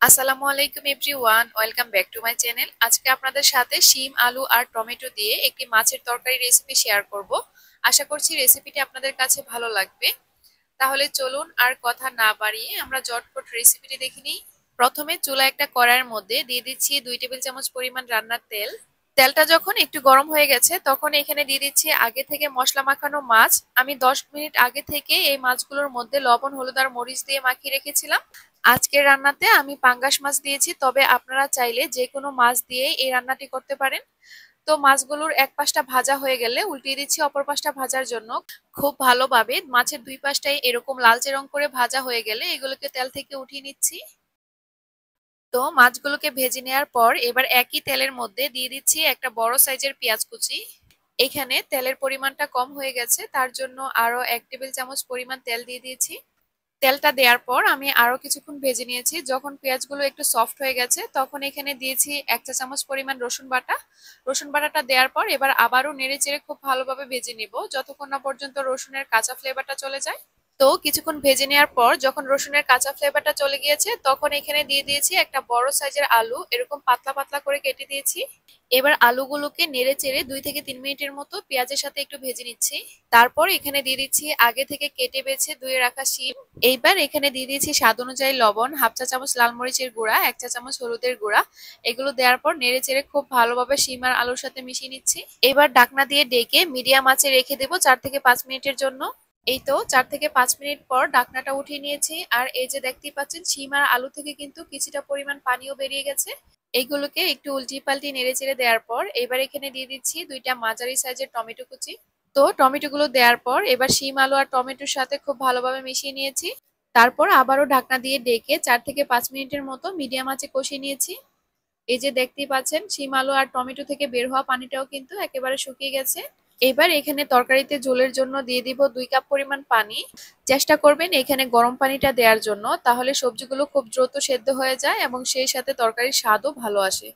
আসসালামু আলাইকুম everyone, welcome back to my channel. আজকে আপনাদের সাথে শিম, আলু আর টমেটো দিয়ে একটি মাছের তরকারি রেসিপি শেয়ার করব। আশা করছি রেসিপিটি আপনাদের কাছে ভালো লাগবে। তাহলে চলুন আর কথা না বাড়িয়ে আমরা ঝটপট রেসিপিটি দেখে নিই। প্রথমে চুলায় একটা কড়াইয়ের মধ্যে দিয়ে দিচ্ছি 2 টেবিল চামচ পরিমাণ রান্নার তেল। তেলটা যখন একটু গরম হয়ে গেছে তখন এখানে দিয়ে দিচ্ছি আগে থেকে মশলা মাখানো মাছ। আমি 10 মিনিট আগে থেকে এই মাছগুলোর মধ্যে লবণ, হলুদ আর মরিচ দিয়ে মাখিয়ে রেখেছিলাম। আজকের রান্নাতে আমি পাঙ্গাস মাছ দিয়েছি, তবে আপনারা চাইলে যে কোনো মাছ দিয়ে এই রান্নাটি করতে পারেন। তো মাছগুলোর এক পাশটা ভাজা হয়ে গেলে উল্টিয়ে দিচ্ছি অপর পাশটা ভাজার জন্য। খুব ভালোভাবে মাছের দুই পাশটাই এরকম লালচে রং করে ভাজা হয়ে গেলে এগুলোকে তেল থেকে উঠিয়ে নিচ্ছি। তো মাছগুলোকে ভেজে নেওয়ার পর এবার একই তেলের মধ্যে দিয়ে দিচ্ছি একটা বড় সাইজের পেঁয়াজ কুচি। এখানে তেলের পরিমাণটা কম হয়ে গেছে, তার জন্য আরো 1 টেবিল চামচ পরিমাণ তেল দিয়ে দিয়েছি। তেলটা দেওয়ার পর আমি আরো কিছুক্ষণ ভেজে নিয়েছি। যখন পেঁয়াজগুলো একটু সফট হয়ে গেছে তখন এখানে দিয়েছি 1 চা চামচ পরিমাণ রসুন বাটা। রসুন বাটাটা দেওয়ার পর এবার আবারও নেড়ে চেড়ে খুব ভালোভাবে ভেজে নিব যতক্ষণ না পর্যন্ত রসুনের কাঁচা ফ্লেভারটা চলে যায়। তো কিছুক্ষণ ভেজে নেওয়ার পর যখন রসুনের কাঁচা ফ্লেভারটা চলে গিয়েছে তখন এখানে দিয়ে দিয়েছি একটা বড় সাইজের আলু, এরকম পাতলা পাতলা করে কেটে দিয়েছি। এবার আলুগুলোকে নেড়ে চেড়ে 2 থেকে 3 মিনিটের মতো পেঁয়াজের সাথে একটু ভেজে নিচ্ছি। তারপর এখানে দিয়ে দিচ্ছি আগে থেকে কেটে বেছে ধুয়ে রাখা শিম। এইবার এখানে দিয়ে দিয়েছি স্বাদ অনুযায়ী লবণ, 1/2 চা চামচ লাল মরিচের গুঁড়া, 1 চা চামচ হলুদের গুঁড়া। এগুলো দেওয়ার পর নেড়ে চেড়ে খুব ভালোভাবে শিম আর আলুর সাথে মিশিয়ে নিচ্ছি। এবার ঢাকনা দিয়ে ডেকে মিডিয়াম আঁচে রেখে দেবো 4 থেকে 5 মিনিটের জন্য। এই তো 4 থেকে 5 মিনিট পর ঢাকনাটা উঠিয়ে নিয়েছি, আর এই যে দেখতেই পাচ্ছেন শিম আর আলু থেকে কিন্তু কিছুটা পরিমাণ পানিও বেরিয়ে গেছে। এইগুলোকে একটু উল্টি পাল্টি নেড়ে চেড়ে দেওয়ার পর এবার এখানে দিয়ে দিচ্ছি 2টা মাঝারি সাইজের টমেটো কুচি। তো টমেটো গুলো দেওয়ার পর এবার শিম, আলু আর টমেটোর সাথে খুব ভালোভাবে মিশিয়ে নিয়েছি। তারপর আবারও ঢাকনা দিয়ে ডেকে 4 থেকে 5 মিনিটের মতো মিডিয়াম আঁচে কষিয়ে নিয়েছি। এই যে দেখতেই পাচ্ছেন শিম, আলু আর টমেটো থেকে বের হওয়া পানিটাও কিন্তু একেবারে শুকিয়ে গেছে। এবার এখানে তরকারিতে ঝোলের জন্য দিয়ে দিব 2 কাপ পরিমাণ পানি। চেষ্টা করবেন এখানে গরম পানিটা দেওয়ার জন্য, তাহলে সবজিগুলো খুব দ্রুত সেদ্ধ হয়ে যায় এবং সেই সাথে তরকারির স্বাদও ভালো আসে।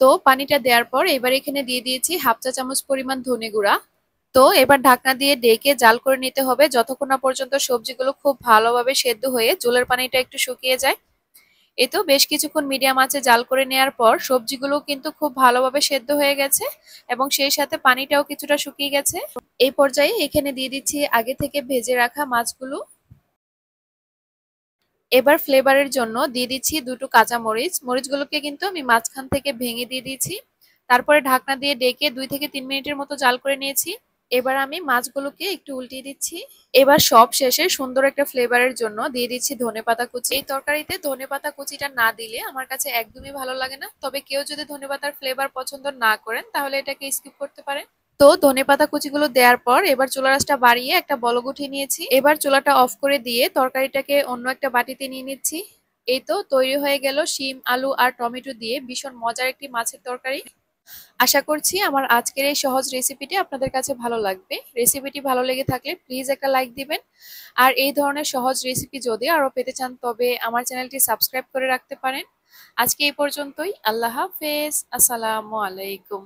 তো পানিটা দেওয়ার পর এবার এখানে দিয়ে দিয়েছি 1/2 চা চামচ পরিমাণ ধনে গুঁড়া। তো এবার ঢাকনা দিয়ে ডেকে জাল করে নিতে হবে যতক্ষণ না পর্যন্ত সবজিগুলো খুব ভালোভাবে সেদ্ধ হয়ে ঝোলের পানিটা একটু শুকিয়ে যায়। এই তো বেশ কিছুক্ষণ মিডিয়াম আঁচে জাল করে নেওয়ার পর সবজিগুলো কিন্তু খুব ভালোভাবে সেদ্ধ হয়ে গেছে এবং সেই সাথে পানিটাও কিছুটা শুকিয়ে গেছে। এই পর্যায়ে এখানে দিয়ে দিচ্ছি আগে থেকে ভেজে রাখা মাছগুলো। এবার ফ্লেভারের জন্য দিয়ে দিচ্ছি দুটো কাঁচা মরিচ। মরিচগুলোকে কিন্তু আমি মাঝখান থেকে ভেঙে দিয়ে দিয়েছি। তারপরে ঢাকনা দিয়ে ডেকে 2 থেকে 3 মিনিটের মতো জাল করে নিয়েছি। এবার আমি মাছগুলোকে একটু উল্টিয়ে দিচ্ছি। এবার সব শেষে সুন্দর একটা ফ্লেভারের জন্য দিয়ে দিচ্ছি ধনেপাতা কুচি। এই তরকারিতে ধনেপাতা কুচিটা না দিলে আমার কাছে একদমই ভালো লাগে না, তবে কেউ যদি ধনেপাতার ফ্লেভার পছন্দ না করেন তাহলে এটাকে স্কিপ করতে পারেন। তো ধনেপাতা কুচিগুলো দেওয়ার পর এবার চুলা আঁচটা বাড়িয়ে একটা বলক উঠিয়ে নিয়েছি। এবার চুলাটা অফ করে দিয়ে তরকারিটাকে অন্য একটা বাটিতে নিয়ে নিচ্ছি। এই তো তৈরি হয়ে গেল শিম, আলু আর টমেটো দিয়ে ভীষণ মজার একটি মাছের তরকারি। আশা করছি আমার আজকের এই সহজ রেসিপিটি আপনাদের কাছে ভালো লাগবে। রেসিপিটি ভালো লেগে থাকলে প্লিজ একটা লাইক দিবেন। আর এই ধরনের সহজ রেসিপি যদি আরো পেতে চান তবে আমার চ্যানেলটি সাবস্ক্রাইব করে রাখতে পারেন। আজকে এই পর্যন্তই। আল্লাহ হাফেজ। আসসালামু আলাইকুম।